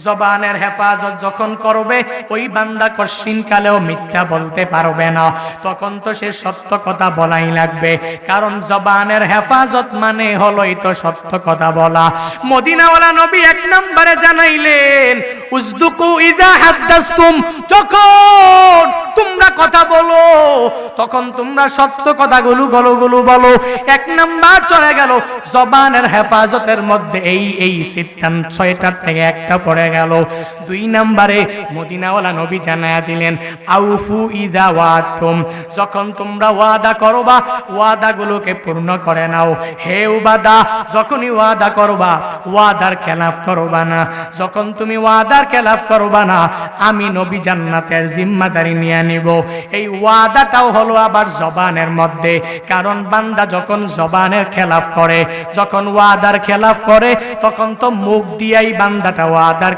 জবানের হেফাজত যখন করবে ওই বান্দা কশিন কালেও মিথ্যা বলতে পারবে না, তখন তো সে সত্য কথা বলাই লাগবে, কারণ জবানের হেফাজত মানে হলোই তো সত্য কথা বলা। মদিনাওয়ালা নবী এক নম্বরে জানাইলেন উসদুকু ইযা হাদাসতুম, যখন তোমরা কথা বলো তখন তোমরা সত্য কথাগুলো বলো। এক নাম্বার চলে গেল জবানের হেফাজতের মধ্যে এই সিদ্ধান্ত 6টার থেকে একটা পড়ে গেল। 2 নম্বরে মদিনাওয়ালা নবী জানায়া দিলেন আউফু ইযা ওয়াতুম, যখন তোমরা ওয়াদা করবা ওয়াদাগুলোকে পূর্ণ করে নাও। হে উবাদা, যখনই ওয়াদা করবা ওয়াদার খেলাফ করবা না। যখন তুমি ওয়াদার খেলাফ করবা না, আমি নবী জান্নাতের জিম্মাদারি নিয়ে নিব। এই ওয়াদাটাও হলো আবার জবানের মধ্যে, কারণ বান্দা যখন জবানের খেলাফ করে, যখন ওয়াদার খেলাফ করে, তখন তো মুখ দিয়েই বান্দাটা ওয়াদার